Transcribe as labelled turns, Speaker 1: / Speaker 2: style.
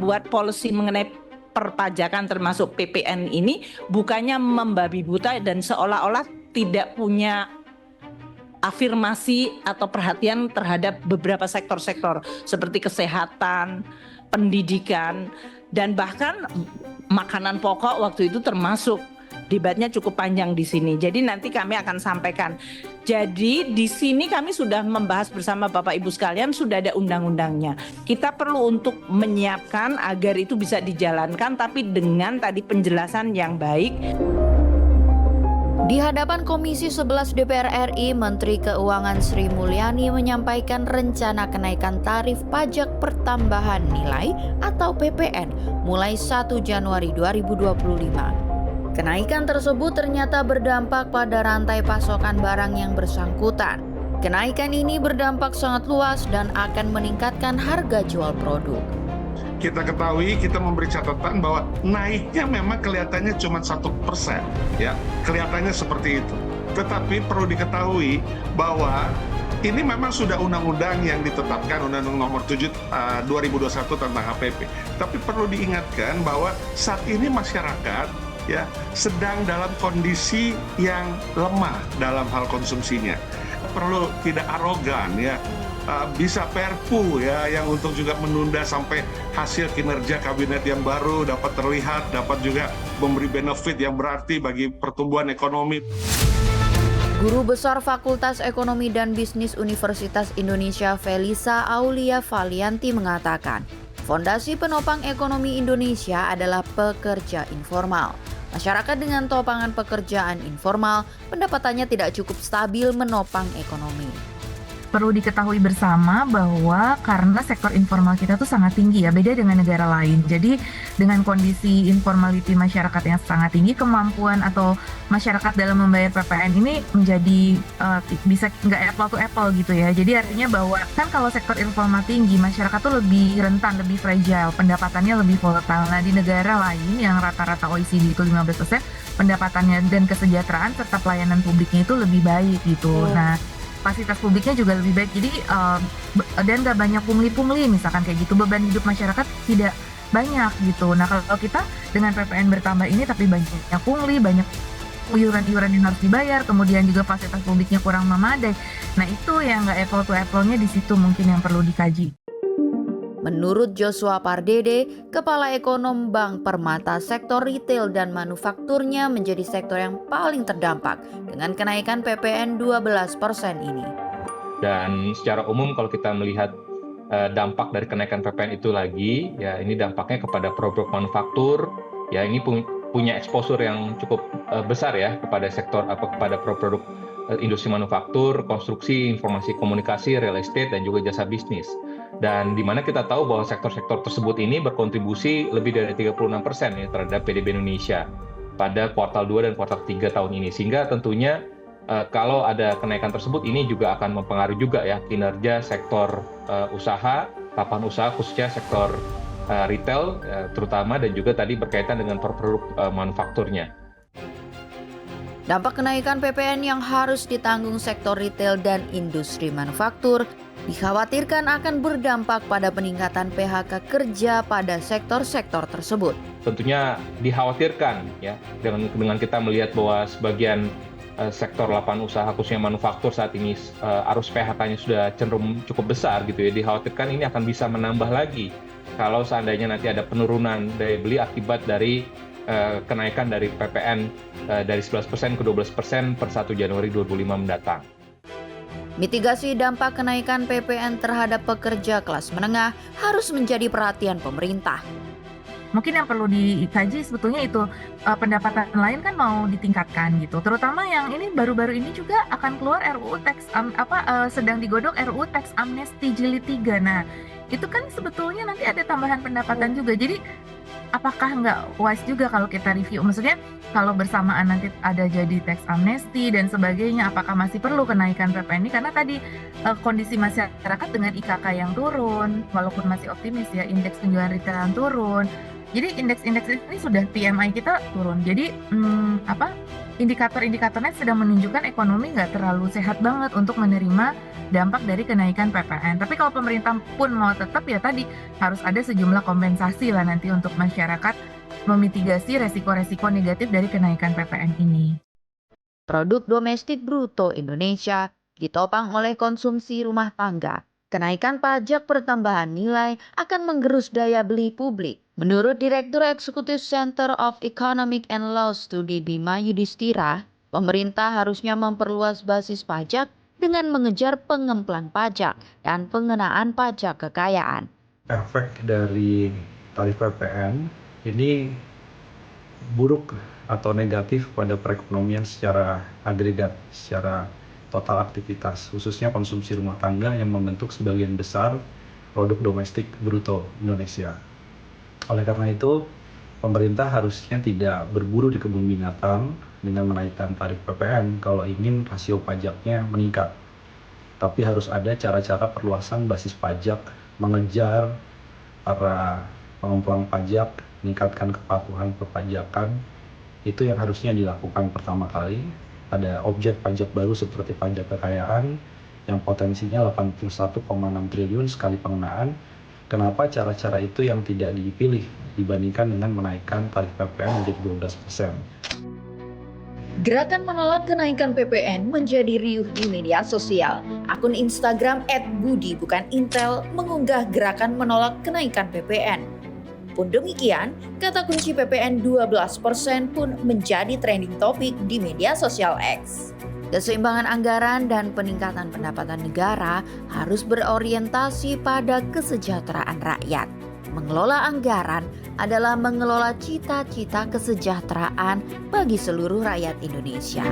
Speaker 1: membuat policy mengenai perpajakan termasuk PPN ini bukannya membabi buta dan seolah-olah tidak punya afirmasi atau perhatian terhadap beberapa sektor-sektor seperti kesehatan, pendidikan, dan bahkan makanan pokok waktu itu termasuk. Debatnya cukup panjang di sini. Jadi nanti kami akan sampaikan. Jadi di sini kami sudah membahas bersama Bapak Ibu sekalian, sudah ada undang-undangnya. Kita perlu untuk menyiapkan agar itu bisa dijalankan tapi dengan tadi penjelasan yang baik.
Speaker 2: Di hadapan Komisi 11 DPR RI, Menteri Keuangan Sri Mulyani menyampaikan rencana kenaikan tarif pajak pertambahan nilai atau PPN mulai 1 Januari 2025. Kenaikan tersebut ternyata berdampak pada rantai pasokan barang yang bersangkutan. Kenaikan ini berdampak sangat luas dan akan meningkatkan harga jual produk.
Speaker 3: Kita ketahui, kita memberi catatan bahwa naiknya memang kelihatannya cuma 1%, ya, kelihatannya seperti itu. Tetapi perlu diketahui bahwa ini memang sudah undang-undang yang ditetapkan, Undang-Undang Nomor 7 2021 tentang HPP. Tapi perlu diingatkan bahwa saat ini masyarakat ya sedang dalam kondisi yang lemah dalam hal konsumsinya. Perlu tidak arogan ya. Bisa perpu ya yang untuk juga menunda sampai hasil kinerja kabinet yang baru dapat terlihat, dapat juga memberi benefit yang berarti bagi pertumbuhan ekonomi.
Speaker 2: Guru Besar Fakultas Ekonomi dan Bisnis Universitas Indonesia Felisa Aulia Valianti mengatakan, fondasi penopang ekonomi Indonesia adalah pekerja informal. Masyarakat dengan topangan pekerjaan informal pendapatannya tidak cukup stabil menopang ekonomi.
Speaker 4: Perlu diketahui bersama bahwa karena sektor informal kita tuh sangat tinggi ya, beda dengan negara lain. Jadi dengan kondisi informality masyarakat yang sangat tinggi, kemampuan atau masyarakat dalam membayar PPN ini menjadi bisa nggak apple to apple gitu ya. Jadi artinya bahwa kan kalau sektor informal tinggi, masyarakat tuh lebih rentan, lebih fragile, pendapatannya lebih volatile. Nah di negara lain yang rata-rata OECD itu 15%, pendapatannya dan kesejahteraan serta pelayanan publiknya itu lebih baik gitu. Nah fasilitas publiknya juga lebih baik, jadi dan nggak banyak pungli-pungli misalkan kayak gitu, beban hidup masyarakat tidak banyak gitu. Nah kalau kita dengan PPN bertambah ini tapi banyaknya pungli, banyak iuran-iuran yang harus dibayar, kemudian juga fasilitas publiknya kurang memadai. Nah itu yang nggak apple to apple-nya di situ mungkin yang perlu dikaji.
Speaker 2: Menurut Joshua Pardede, Kepala Ekonom Bank Permata, sektor retail dan manufakturnya menjadi sektor yang paling terdampak dengan kenaikan PPN 12% ini.
Speaker 5: Dan secara umum kalau kita melihat dampak dari kenaikan PPN itu lagi, ya ini dampaknya kepada produk manufaktur, ya ini punya exposure yang cukup besar ya kepada sektor kepada produk industri manufaktur, konstruksi, informasi komunikasi, real estate dan juga jasa bisnis. Dan di mana kita tahu bahwa sektor-sektor tersebut ini berkontribusi lebih dari 36% ya terhadap PDB Indonesia pada kuartal 2 dan kuartal 3 tahun ini. Sehingga tentunya kalau ada kenaikan tersebut ini juga akan mempengaruhi juga ya kinerja sektor usaha, lapangan usaha khususnya sektor retail terutama dan juga tadi berkaitan dengan produk manufakturnya.
Speaker 2: Dampak kenaikan PPN yang harus ditanggung sektor retail dan industri manufaktur dikhawatirkan akan berdampak pada peningkatan PHK kerja pada sektor-sektor tersebut.
Speaker 5: Tentunya dikhawatirkan ya dengan kita melihat bahwa sebagian sektor lapangan usaha khususnya manufaktur saat ini arus PHK-nya sudah cenderung cukup besar gitu ya. Dikhawatirkan ini akan bisa menambah lagi kalau seandainya nanti ada penurunan daya beli akibat dari kenaikan dari PPN dari 11% ke 12% per 1 Januari 2025 mendatang.
Speaker 2: Mitigasi dampak kenaikan PPN terhadap pekerja kelas menengah harus menjadi perhatian pemerintah.
Speaker 4: Mungkin yang perlu dikaji sebetulnya itu pendapatan lain kan mau ditingkatkan gitu. Terutama yang ini baru-baru ini juga akan keluar RUU teks sedang digodok RUU teks amnesti jilid 3. Nah, itu kan sebetulnya nanti ada tambahan pendapatan juga. Jadi apakah nggak wise juga kalau kita review? Maksudnya kalau bersamaan nanti ada jadi teks amnesti dan sebagainya, apakah masih perlu kenaikan PPN ini? Karena tadi kondisi masyarakat dengan IKK yang turun, walaupun masih optimis ya, indeks penjualan retail yang turun, Jadi indeks-indeks ini sudah PMI kita turun. Jadi indikator-indikatornya sedang menunjukkan ekonomi nggak terlalu sehat banget untuk menerima dampak dari kenaikan PPN. Tapi kalau pemerintah pun mau tetap ya tadi harus ada sejumlah kompensasi lah nanti untuk masyarakat memitigasi resiko-resiko negatif dari kenaikan PPN ini.
Speaker 2: Produk domestik bruto Indonesia ditopang oleh konsumsi rumah tangga. Kenaikan pajak pertambahan nilai akan menggerus daya beli publik. Menurut Direktur Eksekutif Center of Economic and Law Study Bima Yudhistira, pemerintah harusnya memperluas basis pajak dengan mengejar pengemplang pajak dan pengenaan pajak kekayaan.
Speaker 6: Efek dari tarif PPN ini buruk atau negatif pada perekonomian secara agregat, secara total aktivitas, khususnya konsumsi rumah tangga yang membentuk sebagian besar produk domestik bruto Indonesia. Oleh karena itu, pemerintah harusnya tidak berburu di kebun binatang dengan menaikkan tarif PPN kalau ingin rasio pajaknya meningkat. Tapi harus ada cara-cara perluasan basis pajak, mengejar para pengemplang pajak, meningkatkan kepatuhan perpajakan. Itu yang harusnya dilakukan pertama kali. Ada objek pajak baru seperti pajak kekayaan yang potensinya 81,6 triliun sekali pengenaan. Kenapa cara-cara itu yang tidak dipilih dibandingkan dengan menaikkan tarif PPN menjadi 12%?
Speaker 2: Gerakan menolak kenaikan PPN menjadi riuh di media sosial. Akun Instagram @budi_bukan_intel mengunggah gerakan menolak kenaikan PPN. Pun demikian, kata kunci PPN 12% pun menjadi trending topik di media sosial X. Keseimbangan anggaran dan peningkatan pendapatan negara harus berorientasi pada kesejahteraan rakyat. Mengelola anggaran adalah mengelola cita-cita kesejahteraan bagi seluruh rakyat Indonesia.